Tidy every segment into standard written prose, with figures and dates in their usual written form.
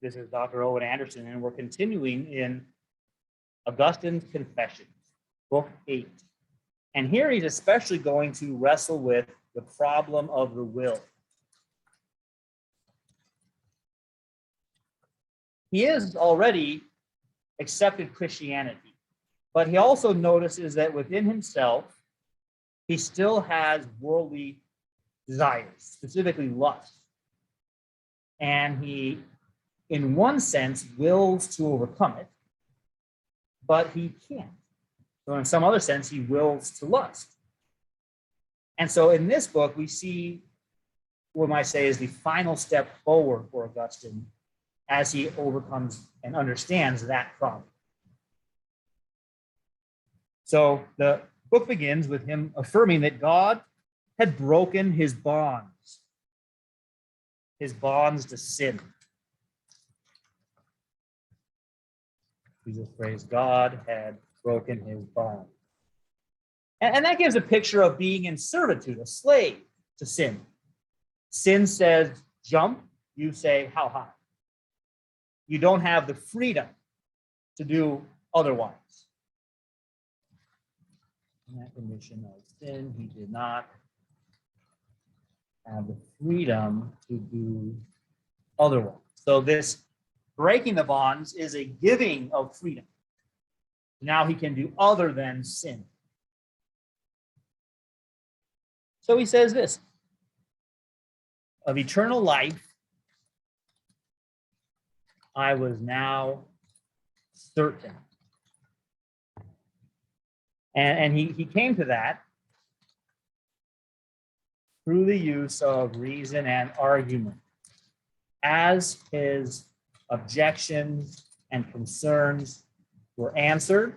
This is Dr. Owen Anderson, and we're continuing in Augustine's Confessions, Book 8. And here he's especially going to wrestle with the problem of the will. He is already accepted Christianity, but he also notices that within himself, he still has worldly desires, specifically lust. And he, in one sense, wills to overcome it, but he can't. So in some other sense, he wills to lust. And so in this book, we see what we might say is the final step forward for Augustine as he overcomes and understands that problem. So the book begins with him affirming that God had broken his bonds to sin. Use this phrase, God had broken his bonds. And that gives a picture of being in servitude, a slave to sin. Sin says, jump, you say, how high? You don't have the freedom to do otherwise. In that condition of sin, he did not have the freedom to do otherwise. So this breaking the bonds is a giving of freedom. Now he can do other than sin. So he says this, of eternal life, I was now certain. And he came to that through the use of reason and argument. As his objections and concerns were answered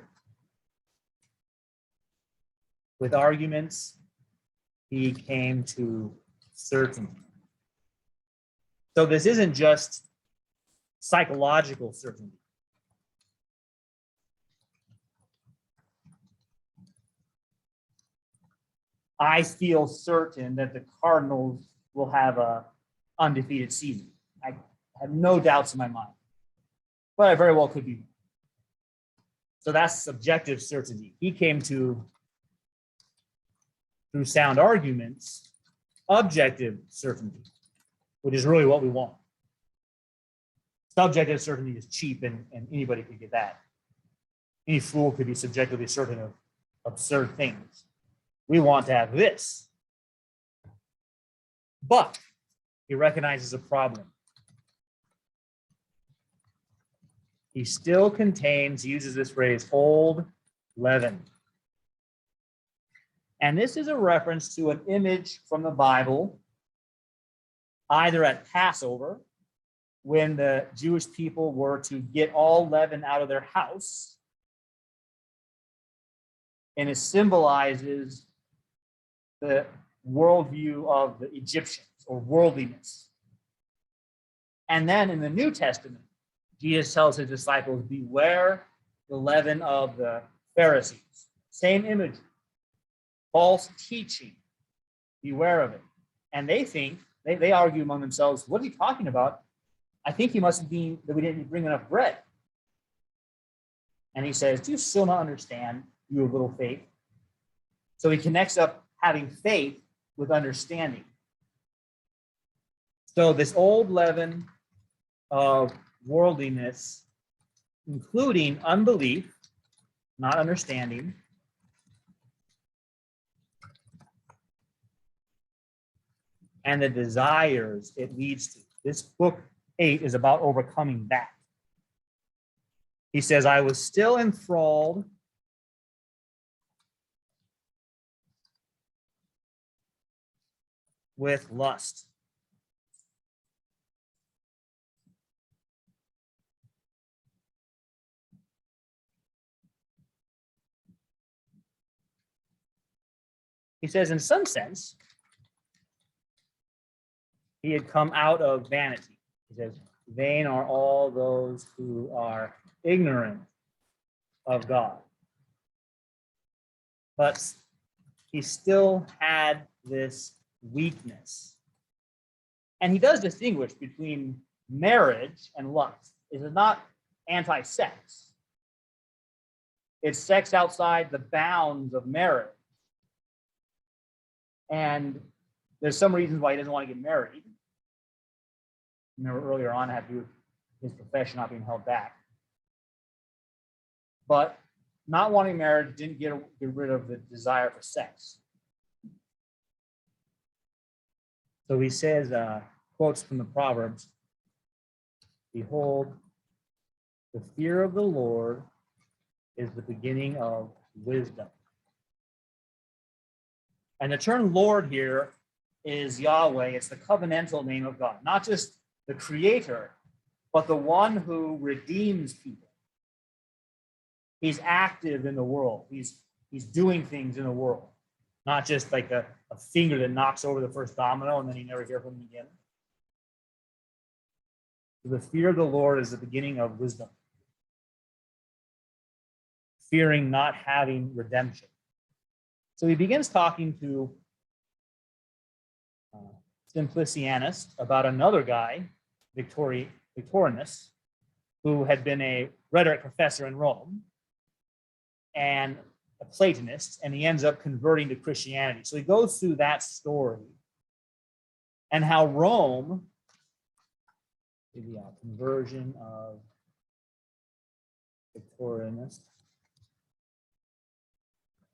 with arguments, he came to certainty. So this isn't just psychological certainty. I feel certain that the Cardinals will have an undefeated season. I have no doubts in my mind, but I very well could be wrong. So that's subjective certainty. He came to, through sound arguments, objective certainty, which is really what we want. Subjective certainty is cheap, and anybody could get that. Any fool could be subjectively certain of absurd things. We want to have this. But he recognizes a problem. He still contains, he uses this phrase, old leaven. And this is a reference to an image from the Bible, either at Passover, when the Jewish people were to get all leaven out of their house, and it symbolizes the worldview of the Egyptians, or worldliness. And then in the New Testament, Jesus tells his disciples, beware the leaven of the Pharisees. Same imagery. False teaching. Beware of it. And they think, they argue among themselves, what are you talking about? I think he must mean that we didn't bring enough bread. And he says, do you still not understand, you have little faith? So he connects up having faith with understanding. So this old leaven of worldliness, including unbelief, not understanding, and the desires it leads to. This book 8 is about overcoming that. He says, I was still enthralled with lust. He says, in some sense, he had come out of vanity. He says, vain are all those who are ignorant of God. But he still had this weakness. And he does distinguish between marriage and lust. It is not anti-sex. It's sex outside the bounds of marriage. And there's some reasons why he doesn't want to get married. Remember earlier on, it had to do with his profession not being held back. But not wanting marriage didn't get rid of the desire for sex. So he says, quotes from the Proverbs, "Behold, the fear of the Lord is the beginning of wisdom." And the term Lord here is Yahweh. It's the covenantal name of God, not just the creator, but the one who redeems people. He's active in the world. He's doing things in the world, not just like a finger that knocks over the first domino and then you never hear from him again. So the fear of the Lord is the beginning of wisdom. Fearing not having redemption. So he begins talking to Simplicianus about another guy, Victorinus, who had been a rhetoric professor in Rome and a Platonist, and he ends up converting to Christianity. So he goes through that story and how Rome, the conversion of Victorinus,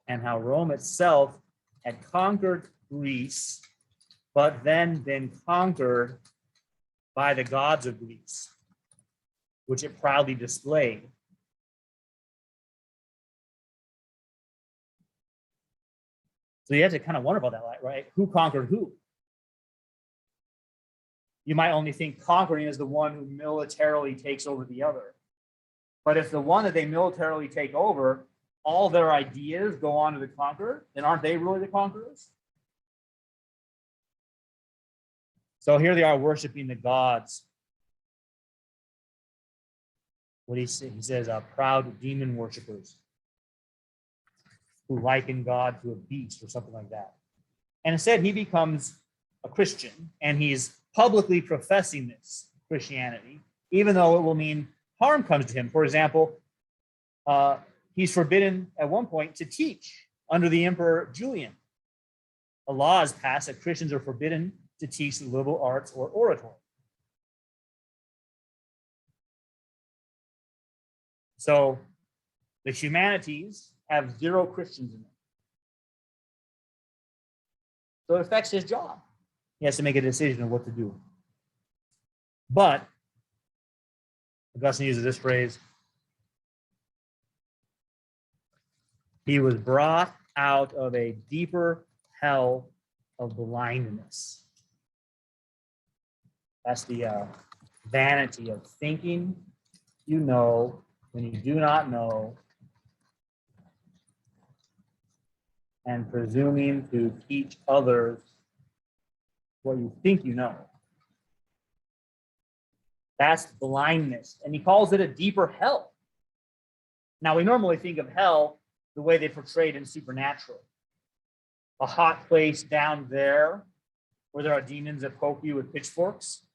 and how Rome itself had conquered Greece, but then been conquered by the gods of Greece, which it proudly displayed. So you have to kind of wonder about that, right? Who conquered who? You might only think conquering is the one who militarily takes over the other. But if the one that they militarily take over, all their ideas go on to the conqueror, then aren't they really the conquerors? So here they are worshiping the gods. What he says, proud demon worshipers who liken God to a beast or something like that. And instead, he becomes a Christian, and he's publicly professing this Christianity, even though it will mean harm comes to him. For example, he's forbidden at one point to teach under the Emperor Julian. A law is passed that Christians are forbidden to teach the liberal arts or oratory. So the humanities have 0 Christians in them. So it affects his job. He has to make a decision of what to do. But Augustine uses this phrase, he was brought out of a deeper hell of blindness. That's the vanity of thinking you know when you do not know, and presuming to teach others what you think you know. That's blindness. And he calls it a deeper hell. Now, we normally think of hell the way they portrayed in Supernatural. A hot place down there where there are demons that poke you with pitchforks.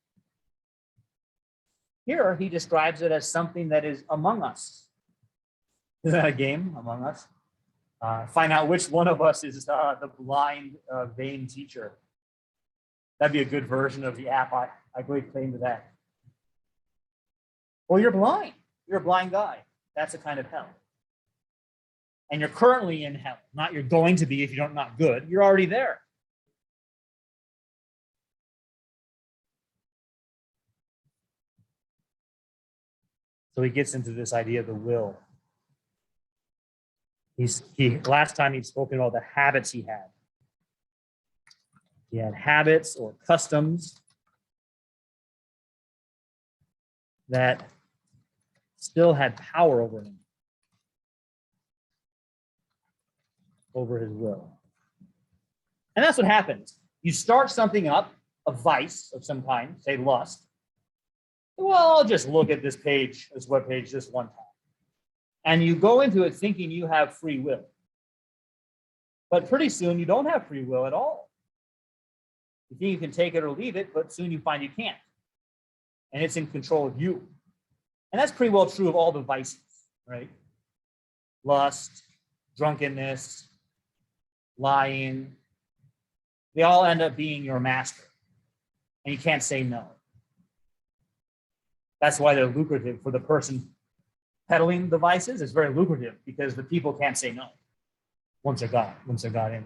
Here, he describes it as something that is among us. Isn't that a game, Among Us? Find out which one of us is the blind, vain teacher. That'd be a good version of the app. I great claim to that. Well, you're blind. You're a blind guy. That's a kind of hell. And you're currently in hell. Not you're going to be if you're not good. You're already there. So he gets into this idea of the will. Last time he'd spoken about the habits he had. He had habits or customs that still had power over him, over his will. And that's what happens. You start something up, a vice of some kind, say lust. Well, I'll just look at this page, this webpage, this one time. And you go into it thinking you have free will. But pretty soon you don't have free will at all. You think you can take it or leave it, but soon you find you can't. and it's in control of you. And that's pretty well true of all the vices, right? Lust, drunkenness, lying, they all end up being your master, and you can't say no. That's why they're lucrative for the person peddling the vices. It's very lucrative because the people can't say no once they're got in.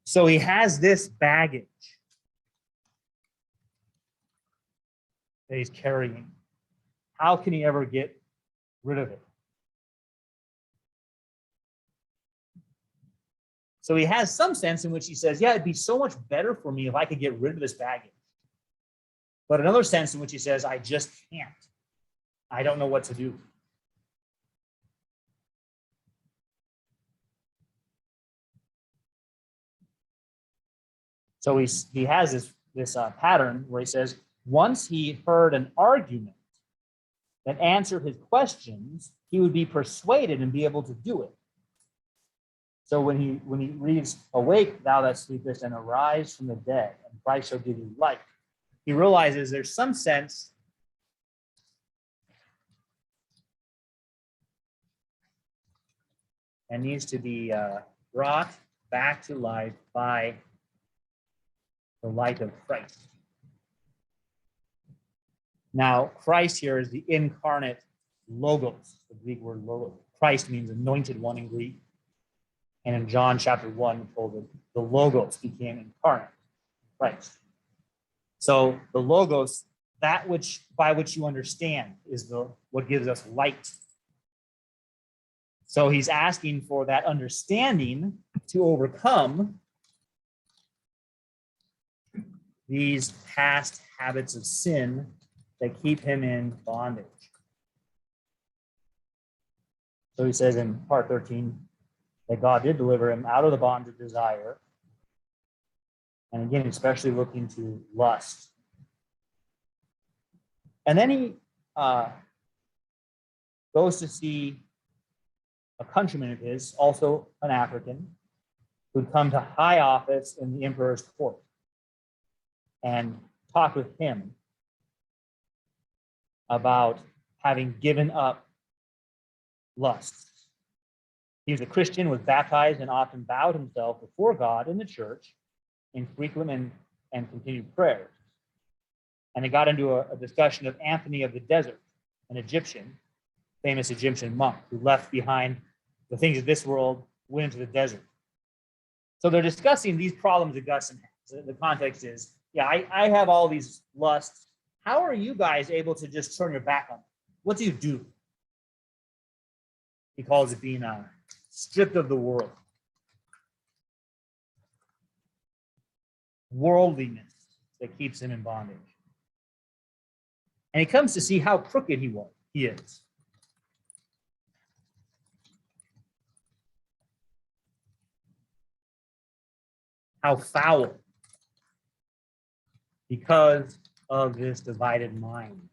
So he has this baggage that he's carrying. How can he ever get rid of it? So he has some sense in which he says, yeah, it'd be so much better for me if I could get rid of this baggage. But another sense in which he says, I just can't. I don't know what to do. So he has this pattern where he says, once he heard an argument that answered his questions, he would be persuaded and be able to do it. So when he reads, awake, thou that sleepest, and arise from the dead, and Christ shall give you light, he realizes there's some sense and needs to be brought back to life by the light of Christ. Now, Christ here is the incarnate logos, the Greek word logos. Christ means anointed one in Greek. And in John chapter 1, we're told that the logos became incarnate, Christ. So the logos, that which by which you understand, is what gives us light. So he's asking for that understanding to overcome these past habits of sin that keep him in bondage. So he says in part 13 that God did deliver him out of the bond of desire. And again, especially looking to lust. And then he goes to see a countryman of his, also an African, who'd come to high office in the emperor's court, and talk with him about having given up lust. He was a Christian, was baptized, and often bowed himself before God in the church in frequent and continued prayers. And they got into a discussion of Anthony of the Desert, an Egyptian, famous Egyptian monk who left behind the things of this world, went into the desert. So they're discussing these problems Augustine has. The context is, yeah, I have all these lusts. How are you guys able to just turn your back on them? What do you do? He calls it being stripped of the world. Worldliness that keeps him in bondage. And he comes to see how crooked he is. How foul, because of this divided mind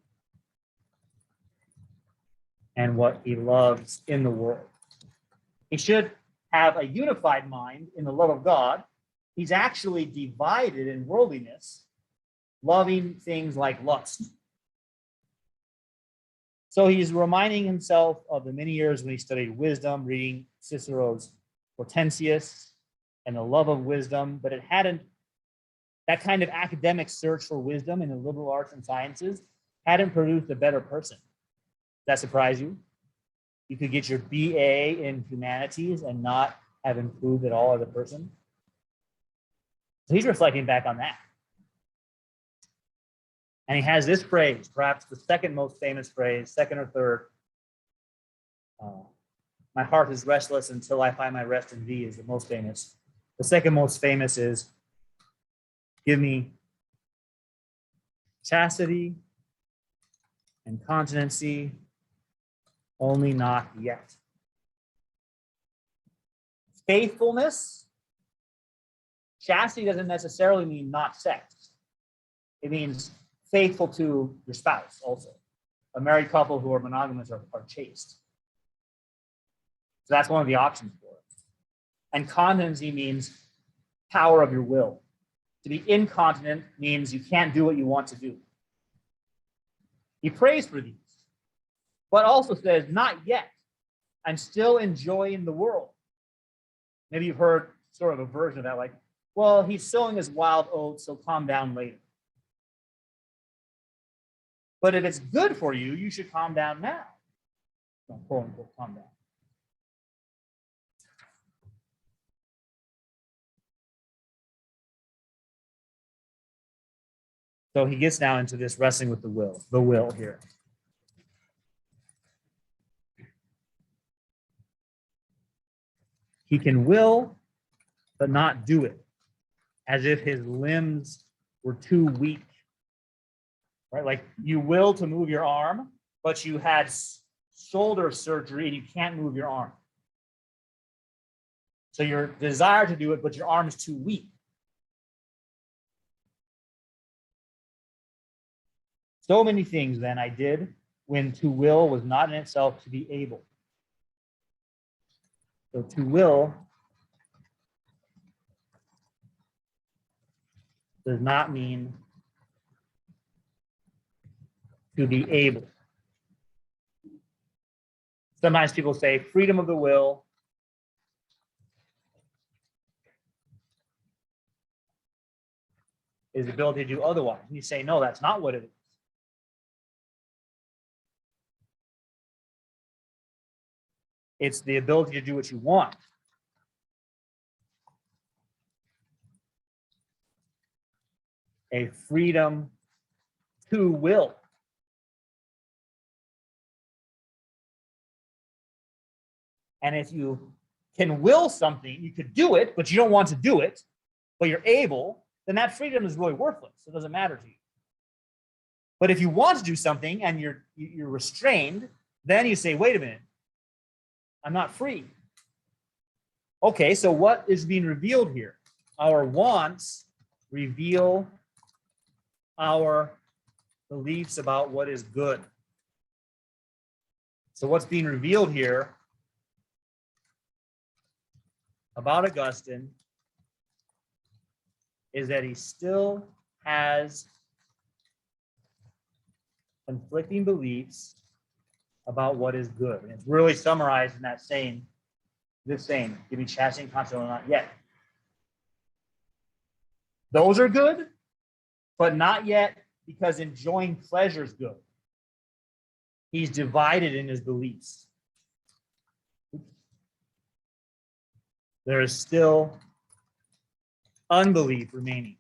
and what he loves in the world. He should have a unified mind in the love of God. He's actually divided in worldliness, loving things like lust. So he's reminding himself of the many years when he studied wisdom, reading Cicero's Hortensius and the love of wisdom, but it hadn't, that kind of academic search for wisdom in the liberal arts and sciences hadn't produced a better person. Does that surprise you? You could get your BA in humanities and not have improved at all as a person. So he's reflecting back on that. And he has this phrase, perhaps the second most famous phrase, second or third. My heart is restless until I find my rest in thee is the most famous. The second most famous is, give me chastity and continency, only not yet. Faithfulness, chastity doesn't necessarily mean not sex. It means faithful to your spouse also. A married couple who are monogamous are chaste. So that's one of the options for it. And continency means power of your will, To be incontinent means you can't do what you want to do. He prays for these, but also says, not yet. I'm still enjoying the world. Maybe you've heard sort of a version of that, like, well, he's sowing his wild oats, so calm down later. But if it's good for you, you should calm down now. Don't quote unquote calm down. So he gets now into this wrestling with the will here. He can will, but not do it, as if his limbs were too weak. Right? Like you will to move your arm, but you had shoulder surgery and you can't move your arm. So your desire to do it, but your arm is too weak. So many things then I did when to will was not in itself to be able. So to will does not mean to be able. Sometimes people say freedom of the will is the ability to do otherwise. And you say, no, that's not what it is. It's the ability to do what you want. A freedom to will. And if you can will something, you could do it, but you don't want to do it, but you're able, then that freedom is really worthless. It doesn't matter to you. But if you want to do something and you're restrained, then you say, wait a minute, I'm not free. Okay, so what is being revealed here? Our wants reveal our beliefs about what is good. So what's being revealed here about Augustine is that he still has conflicting beliefs about what is good. And it's really summarized in that saying, this saying, give me chastity and continency, not yet. Those are good, but not yet, because enjoying pleasure is good. He's divided in his beliefs. There is still unbelief remaining.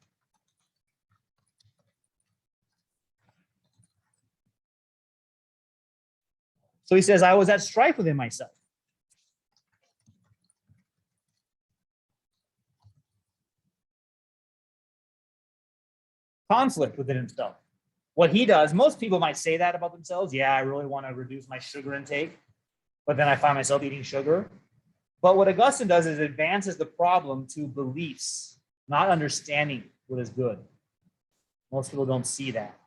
So he says, I was at strife within myself. Conflict within himself. What he does, most people might say that about themselves. Yeah, I really want to reduce my sugar intake, but then I find myself eating sugar. But what Augustine does is advances the problem to beliefs, not understanding what is good. Most people don't see that.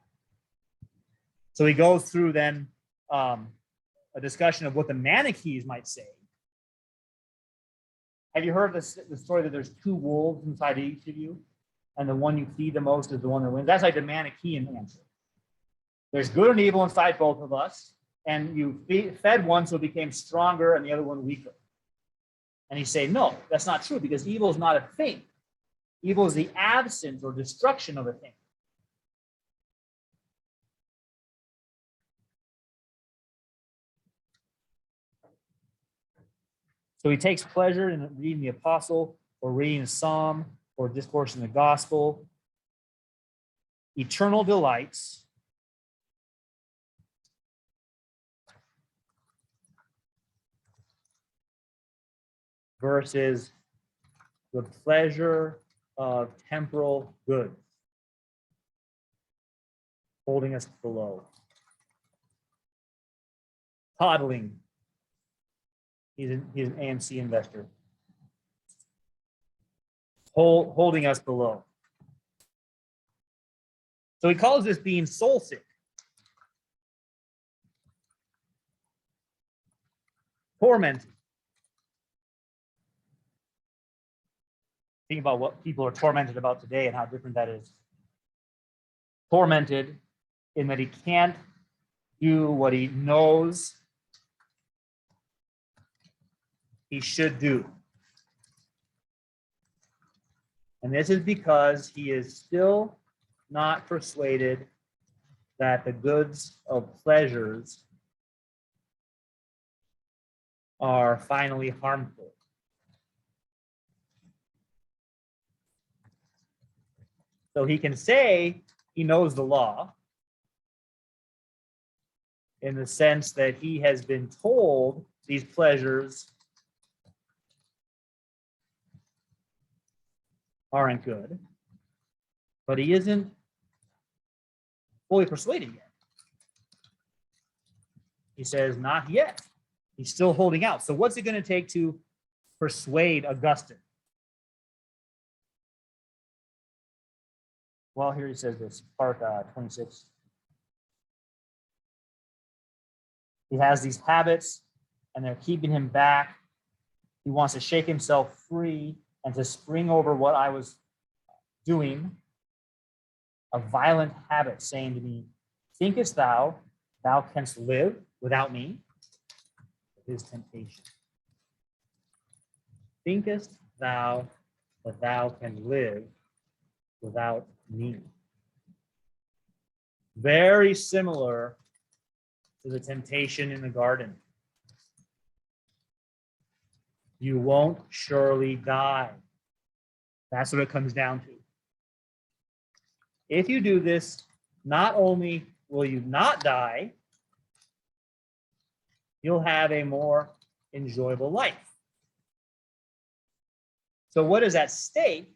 So he goes through then a discussion of what the Manichees might say. Have you heard the story that there's two wolves inside each of you, and the one you feed the most is the one that wins? That's like the Manichean answer. There's good and evil inside both of us, and you fed one so it became stronger and the other one weaker. And you say, no, that's not true, because evil is not a thing. Evil is the absence or destruction of a thing. So he takes pleasure in reading the apostle or reading a psalm or discourse in the gospel. Eternal delights versus the pleasure of temporal goods, holding us below. Coddling. He's an AMC investor. Holding us below. So he calls this being soul sick. Tormented. think about what people are tormented about today and how different that is. Tormented in that he can't do what he knows he should do. And this is because he is still not persuaded that the goods of pleasures are finally harmful. So he can say he knows the law in the sense that he has been told these pleasures aren't good, but he isn't fully persuaded yet. He says, not yet. He's still holding out. So what's it going to take to persuade Augustine? Well, here he says this, part 26. He has these habits, and they're keeping him back. He wants to shake himself free and to spring over what I was doing. A violent habit saying to me, thinkest thou canst live without me? His temptation. Thinkest thou that thou can live without me? Very similar to the temptation in the garden. You won't surely die. That's what it comes down to. If you do this, not only will you not die, you'll have a more enjoyable life. So what is at stake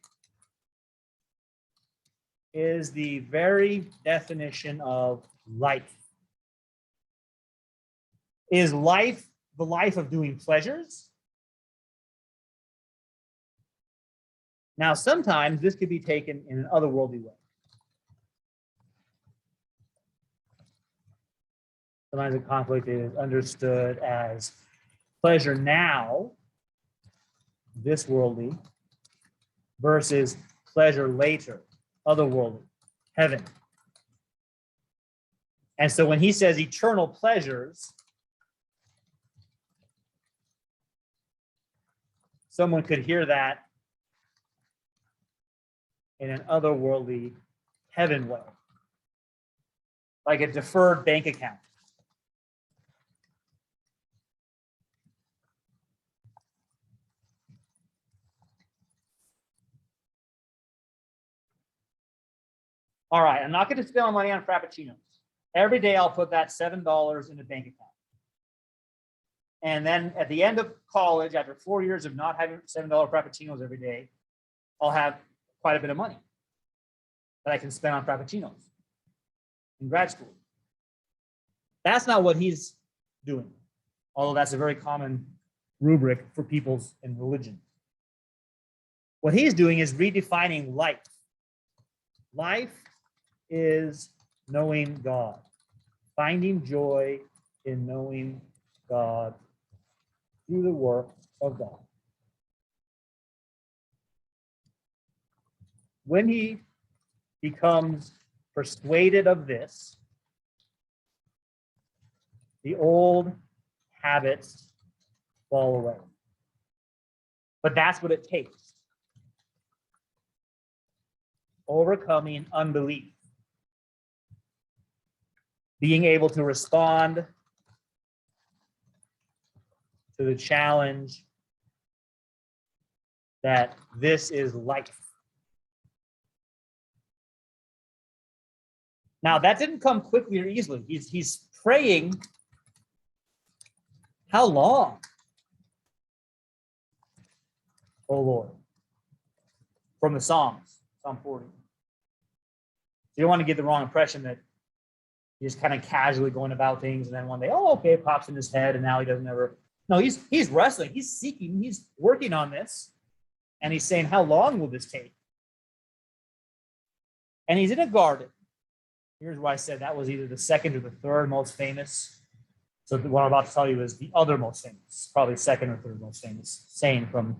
is the very definition of life. Is life the life of doing pleasures? Now, sometimes this could be taken in an otherworldly way. Sometimes a conflict is understood as pleasure now, this worldly, versus pleasure later, otherworldly, heaven. And so when he says eternal pleasures, someone could hear that in an otherworldly heaven way, like a deferred bank account. All right, I'm not going to spend my money on Frappuccinos. Every day I'll put that $7 in a bank account. And then at the end of college, after 4 years of not having $7 Frappuccinos every day, I'll have quite a bit of money that I can spend on Frappuccinos in grad school. That's not what he's doing, although that's a very common rubric for people's in religion. What he's doing is redefining life. Life is knowing God, finding joy in knowing God through the work of God. When he becomes persuaded of this, the old habits fall away. But that's what it takes. Overcoming unbelief. Being able to respond to the challenge that this is life. Now, that didn't come quickly or easily. He's praying, how long, O Lord? From the Psalms, Psalm 40. You don't want to get the wrong impression that he's kind of casually going about things, and then one day, oh, okay, it pops in his head, and now he doesn't ever. No, he's wrestling, he's seeking, he's working on this, and he's saying, how long will this take? And he's in a garden. Here's why I said that was either the second or the third most famous. So what I'm about to tell you is the other most famous, probably second or third most famous saying from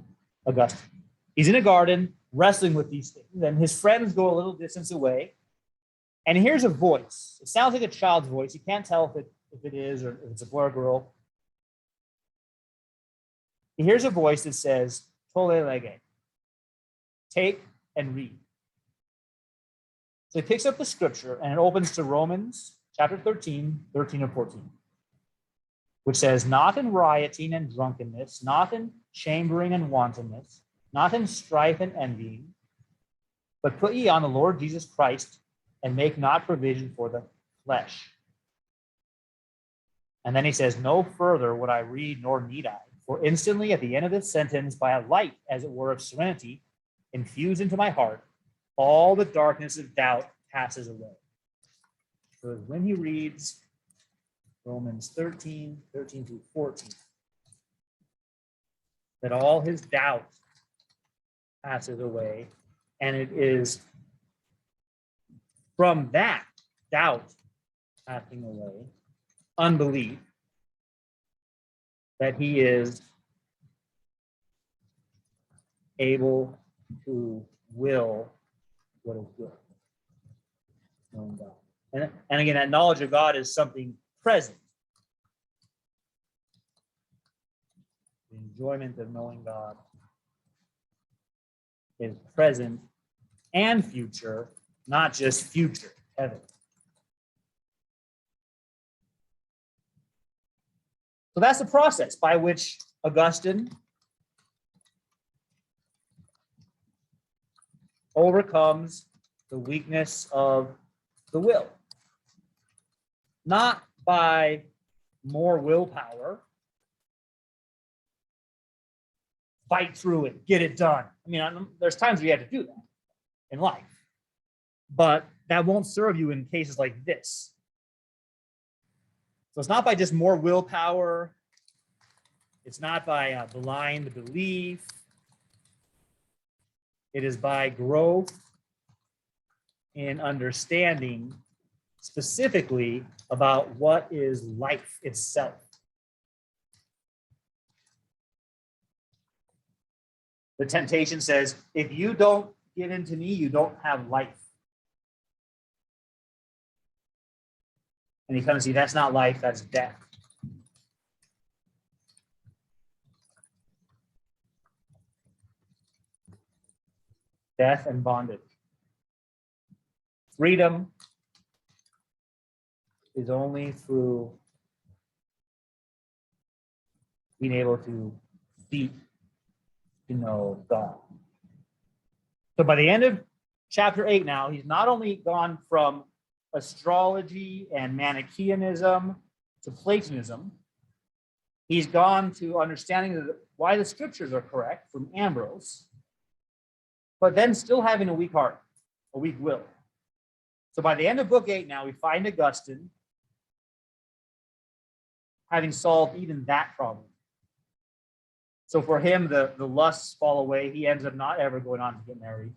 Augustine. He's in a garden, wrestling with these things. And his friends go a little distance away, and he hears a voice. It sounds like a child's voice. You can't tell if it is or if it's a boy or girl. He hears a voice that says, Tole lege, take and read. So he picks up the scripture and it opens to Romans chapter 13, 13 and 14, which says, not in rioting and drunkenness, not in chambering and wantonness, not in strife and envying, but put ye on the Lord Jesus Christ and make not provision for the flesh. And then he says, no further would I read, nor need I, for instantly at the end of this sentence, by a light, as it were, of serenity, infused into my heart, all the darkness of doubt passes away. So when he reads Romans 13, 13 through 14, that all his doubt passes away, and it is from that doubt passing away, unbelief, that he is able to will what is good. Knowing God. And again, that knowledge of God is something present. The enjoyment of knowing God is present and future, not just future, heaven. So that's the process by which Augustine overcomes the weakness of the will. Not by more willpower, fight through it, get it done. I mean, there's times we have to do that in life, but that won't serve you in cases like this. So it's not by just more willpower. It's not by blind belief. It is by growth in understanding specifically about what is life itself. The temptation says, if you don't get into me, you don't have life. And you come and see, that's not life, that's death. Death and bondage. Freedom is only through being able to seek to know God. So by the end of chapter 8 now, he's not only gone from astrology and Manichaeanism to Platonism, he's gone to understanding why the scriptures are correct from Ambrose, but then still having a weak heart, a weak will. So by the end of book 8 now, we find Augustine having solved even that problem. So for him, the lusts fall away. He ends up not ever going on to get married.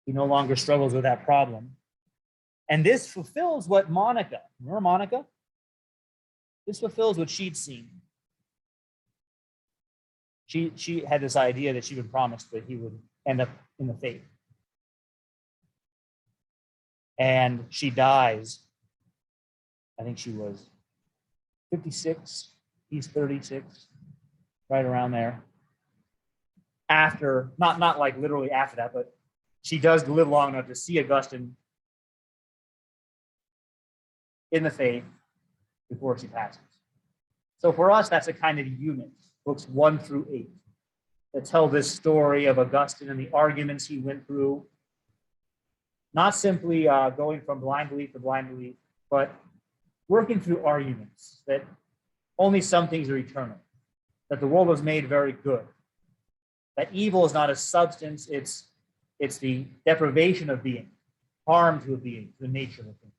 He no longer struggles with that problem. And this fulfills what Monica, remember Monica? This fulfills what she'd seen. She had this idea that she'd been promised that he would end up in the faith. And she dies. I think she was 56, he's 36, right around there. After, not like literally after that, but she does live long enough to see Augustine in the faith before she passes. So for us, that's a kind of unit, books 1 through 8, that tell this story of Augustine and the arguments he went through. Not simply going from blind belief to blind belief, but working through arguments that only some things are eternal, that the world was made very good, that evil is not a substance, it's the deprivation of being, harm to a being, to the nature of a thing.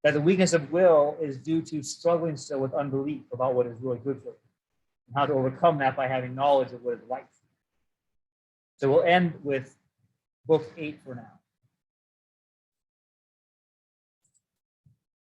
That the weakness of will is due to struggling still with unbelief about what is really good for you, and how to overcome that by having knowledge of what is life. So we'll end with book 8 for now.